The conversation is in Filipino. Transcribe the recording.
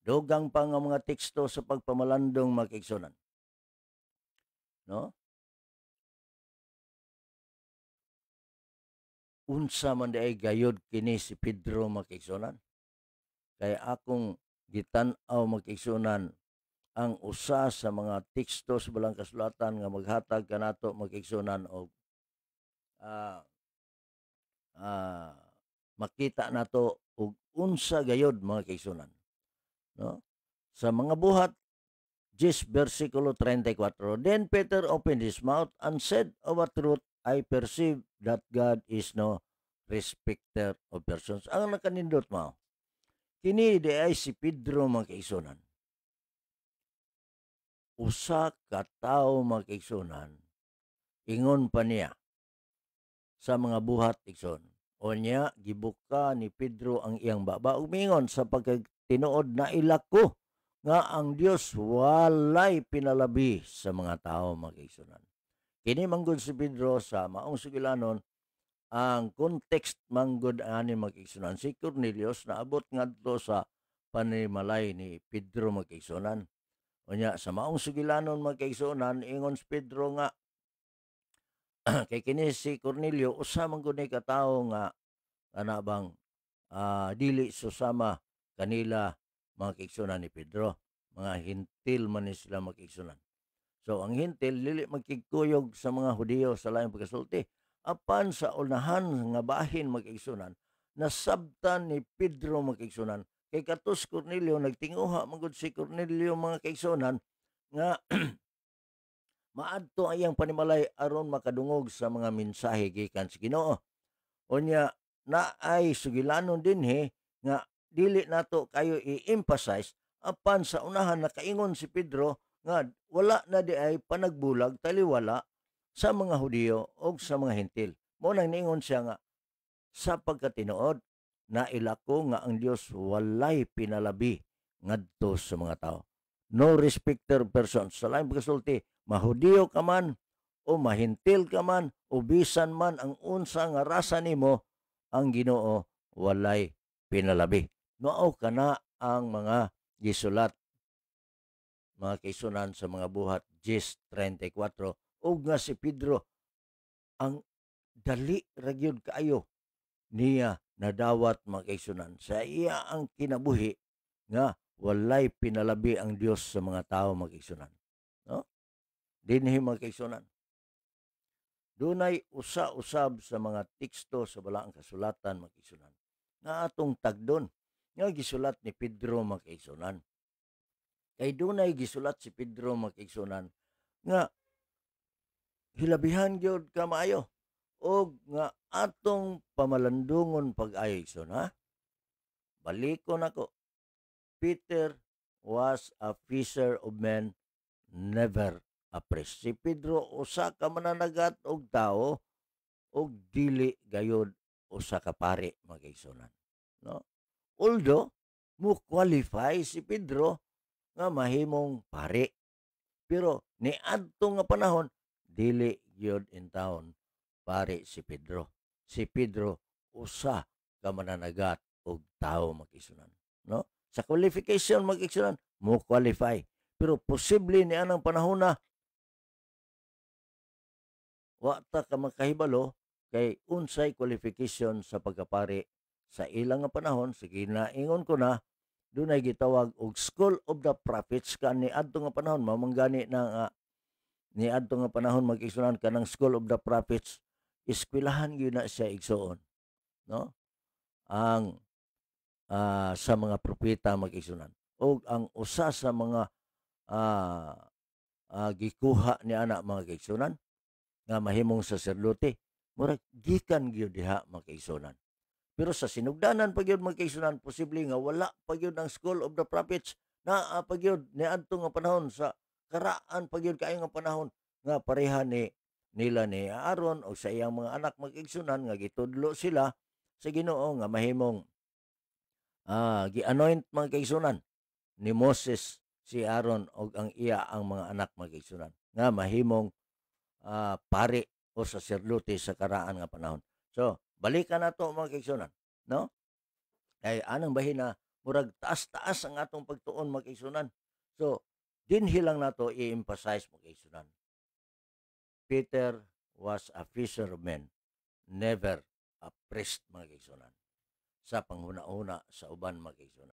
Dugang pa nga mga teksto sa pagpamalandong mga kaigsunan. No? Unsa man di ay gayod kini si Pedro mga kaigsunan. Kaya akong gitan-aw mga kaigsunan ang usa sa mga teksto sa balang kasulatan nga maghatag kanato mga kaigsunan og makita nato og unsa gayod mga kaigsunan, no? Sa mga buhat 10 versikulo 34, then Peter opened his mouth and said of a truth, I perceive that God is no respecter of persons. Ang nakanindot mo, kini di ay si Pedro mga kaigsunan. Usa ka tawo mga kaigsunan, ingon pa niya sa mga buhat igsoon. O niya, gibuka ni Pedro ang iyang baba. Umingon sa pagkatinuod na ilako nga ang Dios walay pinalabi sa mga tao mga kaigsunan. Kini manggod si Pedro sa maong sugilanon, ang context manggod ani mga kaigsunan. Si Cornelius naabot ngadto sa panimalay ni Pedro mga kaigsunan. O niya, sa maong sugilanon mga kaigsunan, ingon si Pedro nga, kay kini si Cornelio usa man gud ka tawo nga ana bang dili susama kanila mga kaigsunan ni Pedro, mga hintil man ni sila mga kaigsunan. So ang hintil dili magkigkuyog sa mga Hudiyo sa laing pagkasulti. Apan sa unahan nga bahin mga kaigsunan, nasabtan ni Pedro mga kaigsunan kay katus Cornelio nagtinguha man gud si Cornelio mga kaigsunan nga maadto ang iyang panimalay aron makadungog sa mga mensahe gikan sa Ginoo. Unya naay sugilanon dinhi nga dili nato kayo i-emphasize apan sa unahan nakaingon si Pedro nga wala na di ay panagbulag taliwala sa mga Hudiyo o sa mga Hentil. Mo nang niingon siya nga sa pagkatinuod na ilako nga ang Dios walay pinalabi ngadto sa mga tao. No respecter person. Sa laing pagkasulti, mahudiyo ka man o mahintil ka man o bisan man ang unsa nga rasa nimo, ang Ginoo walay pinalabi. Mao kana ang mga gisulat mga kaigsunan sa mga buhat 10:34 ug nga si Pedro ang dali ra gyud kaayo niya nadawat mga kaigsunan sa iya ang kinabuhi nga walay pinalabi ang Dios sa mga tao mga kaigsunan, no? Dinhi mga kaigsunan, dunay usa-usab sa mga teksto sa balaang kasulatan mga kaigsunan nga atong tagdon nga gisulat ni Pedro mga kaigsunan. Kay dunay gisulat si Pedro mga kaigsunan nga hilabihan gyud ka maayo og nga atong pamalandungon pag-ayo igsoon, ha? Balikon ako. Peter was a fisher of men, never a priest. Si Pedro usa ka mananagat og tao og dili gayud usa ka pari mga kaigsunan, no? Although mo qualify si Pedro nga mahimong pari, pero niadto nga panahon dili gyud in town pari si Pedro. Si Pedro usa ka mananagat og tao mga kaigsunan, no? Sa qualification mga kaigsunan mo qualify, pero posible ni anang panahon na wa ta ka makahibalo kay unsay qualification sa pagkapari sa ilang nga panahon. Sige na ingon ko na dunay gitawag og School of the Prophets ni adto nga panahon mamanggani na ni adto nga panahon mag-igsunan kanang School of the Prophets, eskwelahan gyud na siya igsuon, no? Ang sa mga propeta mag-igsunan og ang usa sa mga gikuha ni ana mga kaigsunan nga mahimong saserdote murag gikan gyud diha mga kaigsunan. Pero sa sinugdanan pa gyud mga kaigsunan, posible nga wala pa gyud ang School of the Prophets na pa gyud niadto nga panahon sa karaan pa gyud kaayo nga panahon nga pareha nila ni Aaron o sa iyang mga anak mga kaigsunan nga gitudlo sila sa Ginoo nga mahimong gi-anoint mga kaigsunan ni Moses si Aaron o ang iya ang mga anak mga kaigsunan nga mahimong pari o saserdote sa karaan nga panahon. So, balikan nato mga kaigsunan, no? Kay anang bahin na murag taas-taas ang atong pagtuon mga kaigsunan. So, dinhi lang nato i-emphasize mga kaigsunan. Peter was a fisherman, never a priest mga kaigsunan. Sa panghuna-una sa uban mga kaigsunan.